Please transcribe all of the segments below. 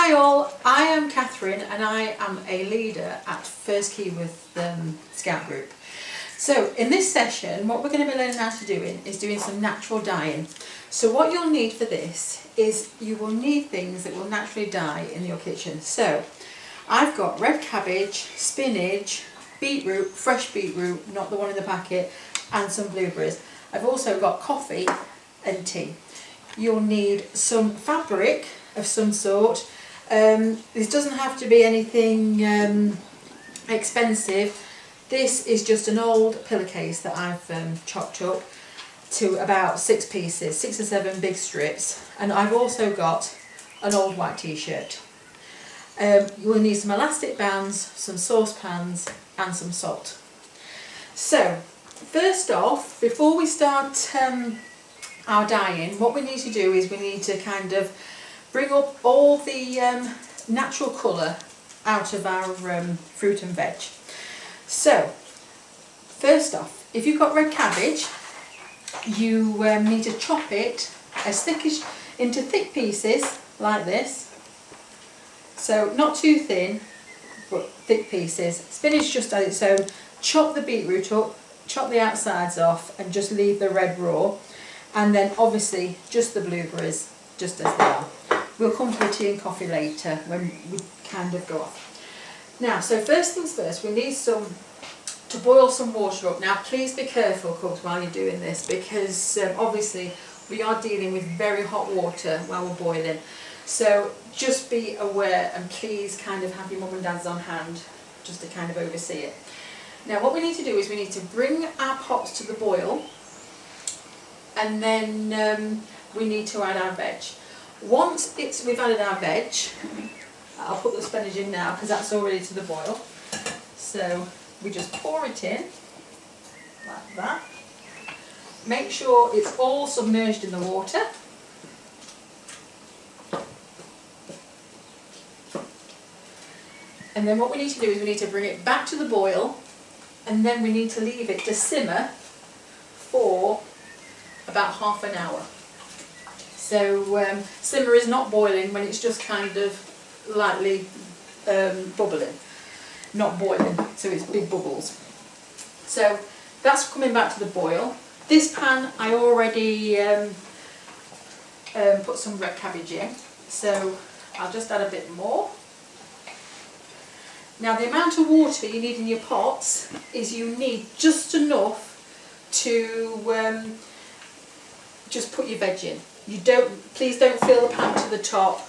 Hi all, I am Catherine and I am a leader at First Keyworth Scout Group. So in this session what we're going to be learning how to do is doing some natural dyeing. So what you'll need for this is you will need things that will naturally dye in your kitchen. So I've got red cabbage, spinach, beetroot, fresh beetroot, not the one in the packet, and some blueberries. I've also got coffee and tea. You'll need some fabric of some sort. This doesn't have to be anything expensive. This is just an old pillowcase that I've chopped up to about 6 pieces, 6 or 7 big strips, and I've also got an old white t-shirt. You will need some elastic bands, some saucepans and some salt. So first off, before we start our dyeing, what we need to do is we need to kind of bring up all the natural colour out of our fruit and veg. So first off, if you've got red cabbage, you need to chop it into thick pieces like this. So not too thin, but thick pieces. Spinach just as its own. Chop the beetroot up, chop the outsides off and just leave the red raw. And then obviously just the blueberries, just as they are. We'll come to the tea and coffee later when we kind of go off. Now, so first things first, we need to boil some water up. Now please be careful, cooks, while you're doing this, because obviously we are dealing with very hot water while we're boiling. So just be aware and please kind of have your mum and dads on hand just to kind of oversee it. Now what we need to do is we need to bring our pots to the boil, and then we need to add our veg. Once we've added our veg, I'll put the spinach in now because that's already to the boil. So we just pour it in like that. Make sure it's all submerged in the water. And then what we need to do is we need to bring it back to the boil, and then we need to leave it to simmer for about half an hour. So simmer is not boiling when it's just kind of lightly bubbling, not boiling, so it's big bubbles. So that's coming back to the boil. This pan I already put some red cabbage in, so I'll just add a bit more. Now the amount of water you need in your pots is you need just enough to just put your veg in. Please don't fill the pan to the top.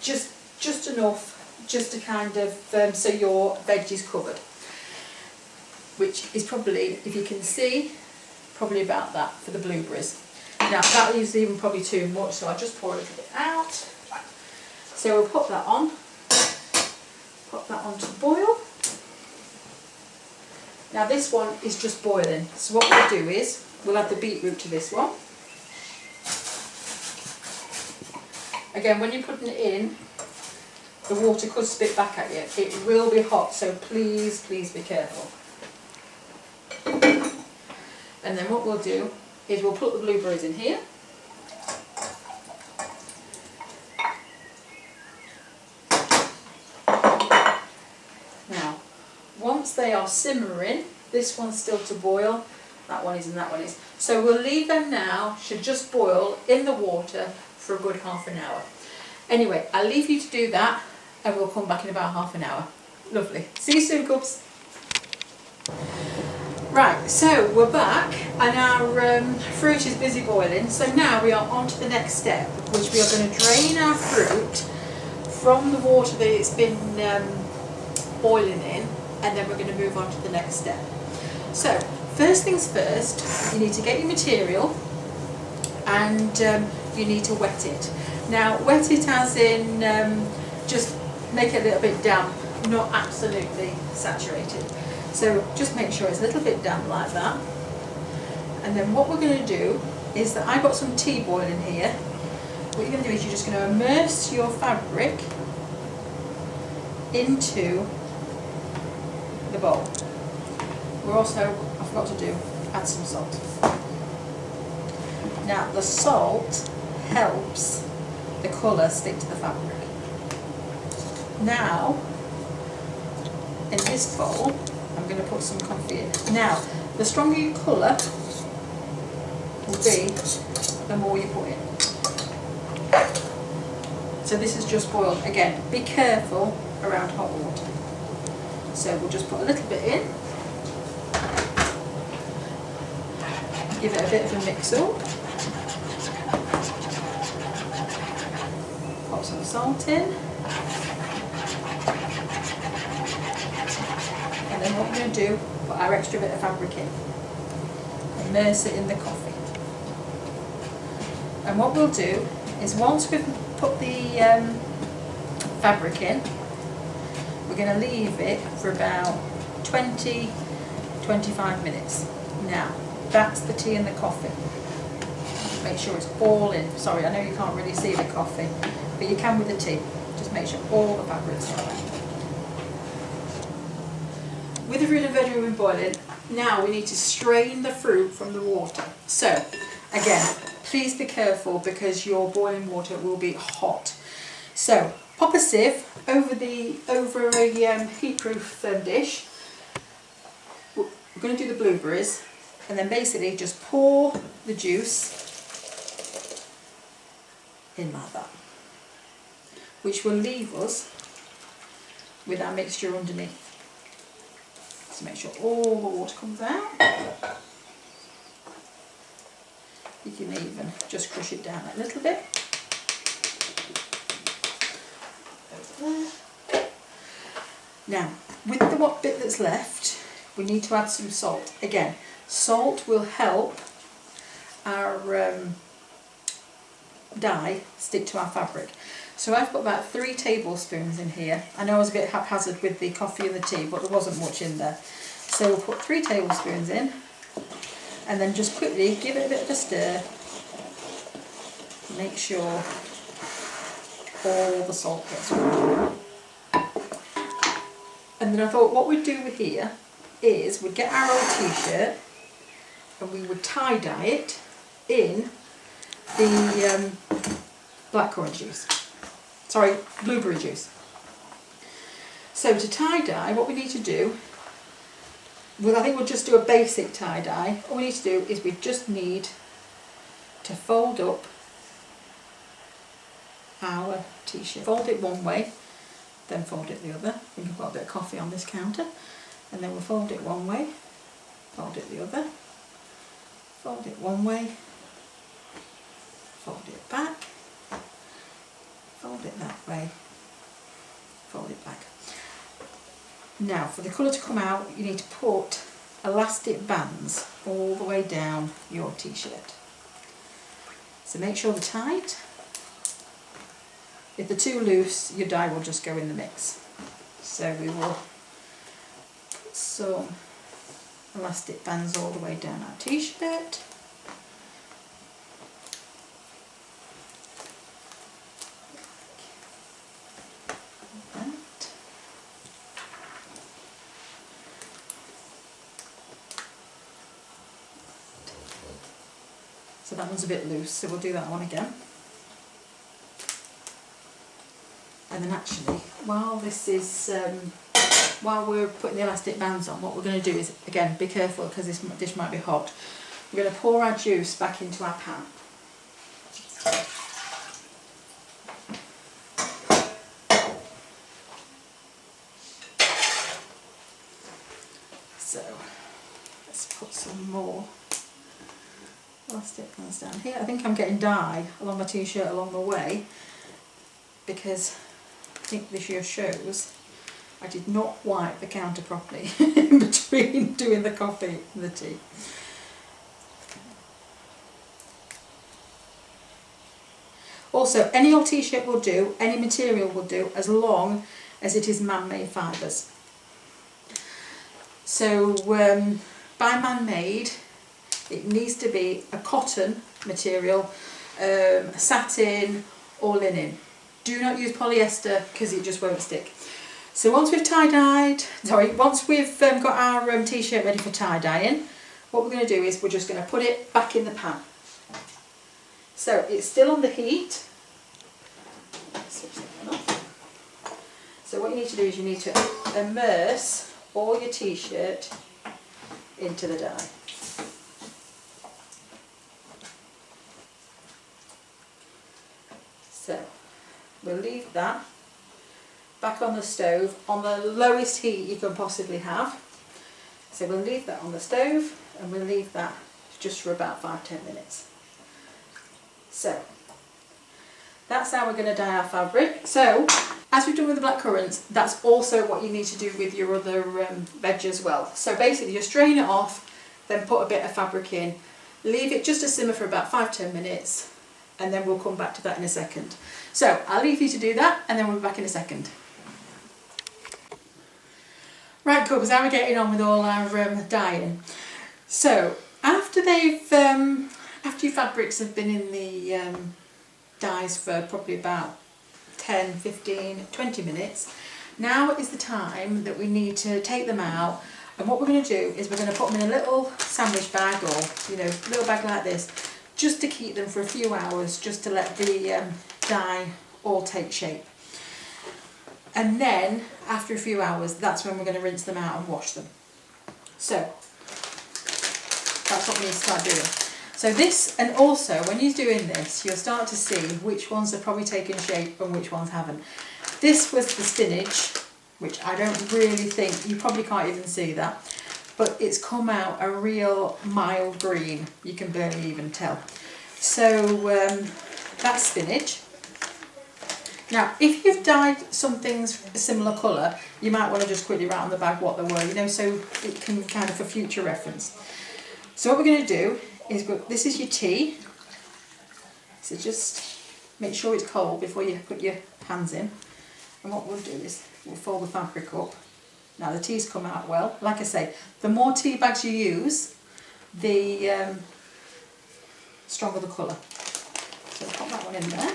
Just enough, just to kind of so your veg is covered. Which is probably, if you can see, probably about that for the blueberries. Now that is even probably too much, so I'll just pour a little bit out. So we'll put that on. Put that on to boil. Now this one is just boiling, so what we'll do is we'll add the beetroot to this one. Again, when you're putting it in, the water could spit back at you. It will be hot, so please be careful. And then what we'll do is we'll put the blueberries in here. Now, once they are simmering, this one's still to boil, that one is and that one is. So we'll leave them now, should just boil in the water for a good half an hour. Anyway, I'll leave you to do that and we'll come back in about half an hour. Lovely. See you soon, cubs. Right, so we're back and our fruit is busy boiling. So now we are on to the next step, which we are going to drain our fruit from the water that it's been boiling in, and then we're going to move on to the next step. So first things first, you need to get your material and you need to wet it. Now wet it as in just make it a little bit damp, not absolutely saturated. So just make sure it's a little bit damp like that. And then what we're going to do is that I've got some tea boiling here. What you're going to do is you're just going to immerse your fabric into the bowl. We're also, I forgot to do, add some salt. Now the salt helps the colour stick to the fabric. Now, in this bowl, I'm going to put some coffee in. Now, the stronger your colour will be, the more you put in. So this is just boiled. Again, be careful around hot water. So we'll just put a little bit in. Give it a bit of a mix up. Pop some salt in. And then what we're going to do, put our extra bit of fabric in. Immerse it in the coffee. And what we'll do is once we've put the fabric in, we're going to leave it for about 20-25 minutes. Now, that's the tea and the coffee. Make sure it's all in. Sorry, I know you can't really see the coffee, but you can with the tea. Just make sure all the fabric's in. With the fruit and veg we've been boiling, now we need to strain the fruit from the water. So, again, please be careful because your boiling water will be hot. So, pop a sieve over a heat-proof dish. We're going to do the blueberries, and then basically just pour the juice in like that, which will leave us with our mixture underneath. So make sure all the water comes out. You can even just crush it down a little bit. Over there. Now, with the what bit that's left, we need to add some salt. Again, salt will help our dye stick to our fabric. So I've got about 3 tablespoons in here. I know I was a bit haphazard with the coffee and the tea, but there wasn't much in there. So we'll put 3 tablespoons in, and then just quickly give it a bit of a stir. Make sure all the salt gets on. And then I thought what we'd do here is we'd get our old t-shirt and we would tie-dye it in the blackcurrant juice. Sorry, blueberry juice. So to tie-dye, what we need to do, well, I think we'll just do a basic tie-dye. All we need to do is we just need to fold up our t-shirt. Fold it one way, then fold it the other. I think I've got a bit of coffee on this counter. And then we'll fold it one way, fold it the other, fold it one way, fold it back, fold it that way, fold it back. Now, for the colour to come out, you need to put elastic bands all the way down your t-shirt. So make sure they're tight. If they're too loose, your dye will just go in the mix. So we will put some elastic bands all the way down our t-shirt. So that one's a bit loose, so we'll do that one again. And then actually, while this is, while we're putting the elastic bands on, what we're going to do is, again, be careful because this dish might be hot. We're going to pour our juice back into our pan. So, let's put some more elastic bands down here. I think I'm getting dye along my t-shirt along the way because I think this year shows I did not wipe the counter properly in between doing the coffee and the tea. Also, any old t-shirt will do, any material will do, as long as it is man-made fibres. So, by man-made, it needs to be a cotton material, satin or linen. Do not use polyester because it just won't stick. So once we've once we've got our t-shirt ready for tie-dyeing, what we're going to do is we're just going to put it back in the pan. So it's still on the heat, So what you need to do is you need to immerse all your t-shirt into the dye. So we'll leave that back on the stove on the lowest heat you can possibly have. So we'll leave that on the stove and we'll leave that just for about 5-10 minutes. So that's how we're going to dye our fabric. So as we've done with the black currants, that's also what you need to do with your other veg as well. So basically you strain it off, then put a bit of fabric in, leave it just to simmer for about 5-10 minutes, and then we'll come back to that in a second. So I'll leave you to do that and then we'll be back in a second. Right, cubs, how are we getting on with all our dyeing? So after your fabrics have been in the dyes for probably about 10, 15, 20 minutes, now is the time that we need to take them out. And what we're going to do is we're going to put them in a little sandwich bag, or little bag like this, just to keep them for a few hours, just to let the dye all take shape. And then after a few hours, that's when we're going to rinse them out and wash them. So that's what we need to start doing. So this, and also when you're doing this, you'll start to see which ones have probably taken shape and which ones haven't. This was the spinach, which I don't really think, you probably can't even see that, but it's come out a real mild green, you can barely even tell. So that's spinach. Now if you've dyed some things a similar colour, you might want to just quickly write on the bag what they were, so it can kind of for future reference. So what we're going to do is, this is your tea, so just make sure it's cold before you put your hands in. And what we'll do is we'll fold the fabric up. Now the tea's come out well. Like I say, the more tea bags you use, the stronger the colour. So I'll pop that one in there.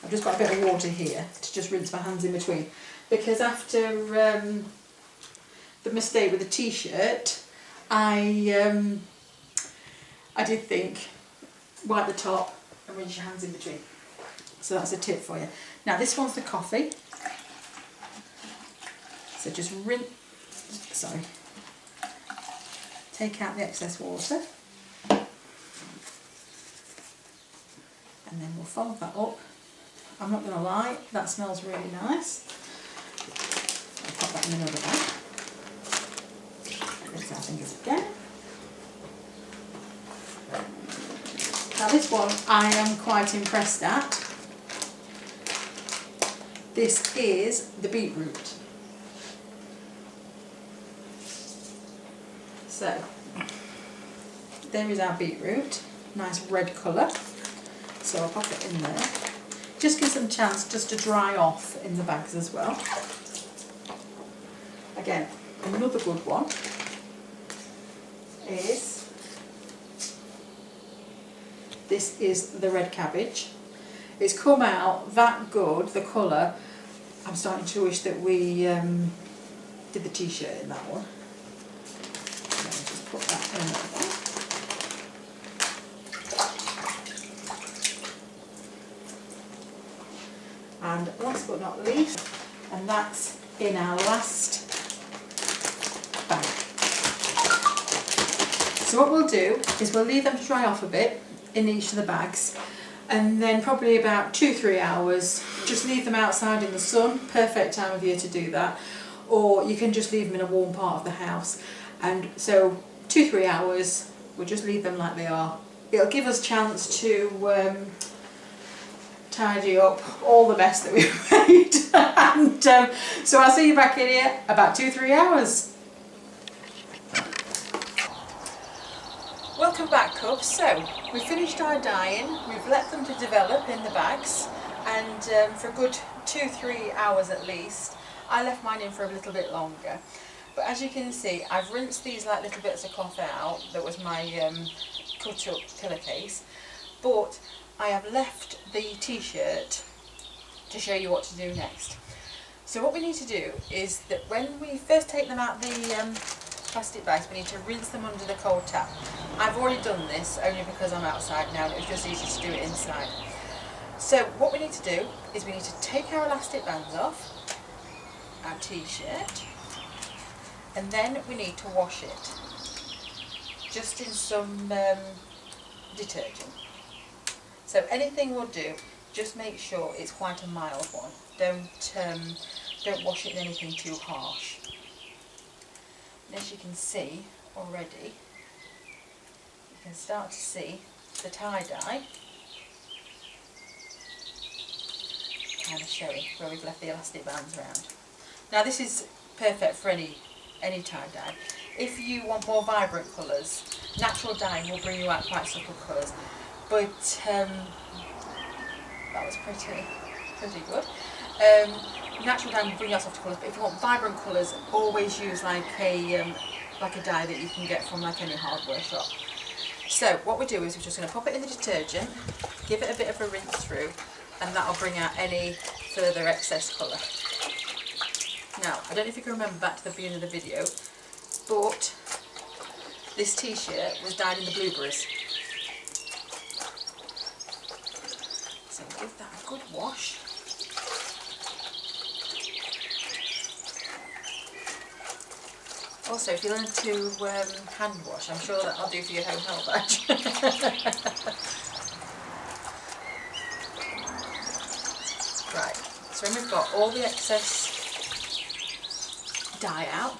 I've just got a bit of water here to just rinse my hands in between, because after the mistake with the t-shirt, I did think, wipe the top and rinse your hands in between. So that's a tip for you. Now this one's the coffee. So just take out the excess water. And then we'll fold that up. I'm not going to lie, that smells really nice. I'll pop that in another bag. Rinse our fingers again. Now this one I am quite impressed at. This is the beetroot. So there is our beetroot, nice red colour. So I'll pop it in there. Just gives them a chance just to dry off in the bags as well. Again, another good one is, this is the red cabbage. It's come out that good, the colour. I'm starting to wish that we did the t-shirt in that one. Just put that in there. And last but not least, and that's in our last bag. So what we'll do is we'll leave them to dry off a bit in each of the bags, and then probably about 2-3 hours, just leave them outside in the sun. Perfect time of year to do that. Or you can just leave them in a warm part of the house. And so 2-3 hours, we'll just leave them like they are. It'll give us a chance to tidy up all the mess that we've made. And so I'll see you back in here about 2-3 hours. Welcome back, cubs. So we've finished our dyeing, we've let them to develop in the bags, and for a good 2-3 hours at least. I left mine in for a little bit longer, but as you can see, I've rinsed these like little bits of cloth out. That was my cut up pillowcase, but I have left the t-shirt to show you what to do next. So what we need to do is that when we first take them out the plastic bags, we need to rinse them under the cold tap. I've already done this only because I'm outside now and it was just easy to do it inside. So what we need to do is we need to take our elastic bands off, our t-shirt, and then we need to wash it just in some detergent. So anything will do, just make sure it's quite a mild one. Don't wash it in anything too harsh. And as you can see already, you can start to see the tie-dye kind of showing where we've left the elastic bands around. Now this is perfect for any tie-dye. If you want more vibrant colours, natural dyeing will bring you out quite subtle colours, but that was pretty good. Natural dye will bring you out softer colours, but if you want vibrant colours, always use like a dye that you can get from like any hardware shop. So what we do is we're just going to pop it in the detergent, give it a bit of a rinse through, and that'll bring out any further excess colour. Now, I don't know if you can remember back to the beginning of the video, but this t-shirt was dyed in the blueberries. So give that a good wash. Also, if you learn to hand wash, I'm sure that'll do for your home health badge. Right, so when we've got all the excess dye out,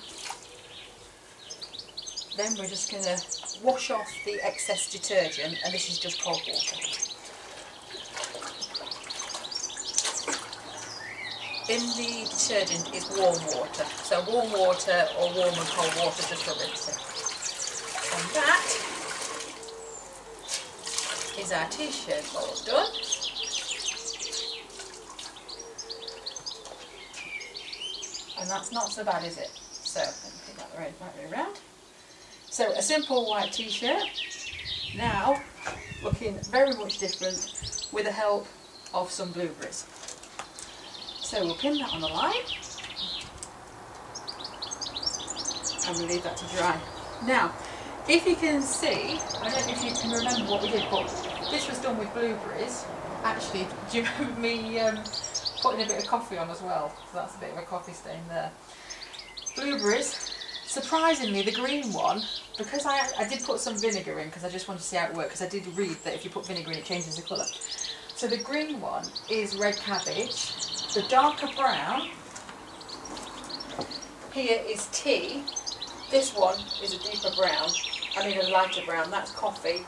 then we're just going to wash off the excess detergent, and this is just cold water. In the detergent is warm water, so warm water or warm and cold water just for rinsing. And that is our t-shirt all done. And that's not so bad, is it? So let me put that right way around. So a simple white t-shirt, now looking very much different with the help of some blueberries. So we'll pin that on the line and we'll leave that to dry. Now, if you can see, I don't know if you can remember what we did, but this was done with blueberries. Actually, do you remember me putting a bit of coffee on as well? So that's a bit of a coffee stain there. Blueberries, surprisingly the green one, because I did put some vinegar in because I just wanted to see how it worked, because I did read that if you put vinegar in it changes the colour. So the green one is red cabbage. The darker brown here is tea. This one is a deeper brown, a lighter brown, that's coffee.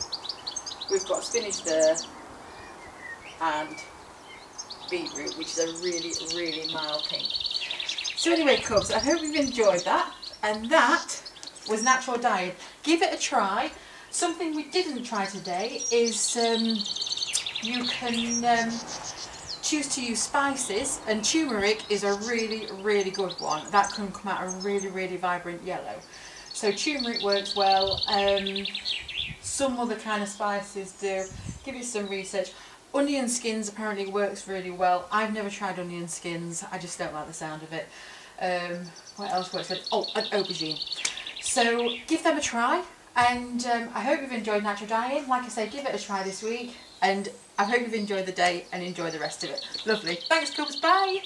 We've got spinach there and beetroot, which is a really, really mild pink. So anyway, cubs, I hope you've enjoyed that, and that was natural dyeing. Give it a try. Something we didn't try today is you can choose to use spices, and turmeric is a really, really good one. That can come out a really, really vibrant yellow. So turmeric works well. Some other kind of spices do. Give it some research. Onion skins apparently works really well. I've never tried onion skins. I just don't like the sound of it. What else works well? Oh, an aubergine. So give them a try. And I hope you've enjoyed natural dyeing. Like I say, give it a try this week. And I hope you've enjoyed the day and enjoy the rest of it. Lovely. Thanks, cubs. Bye.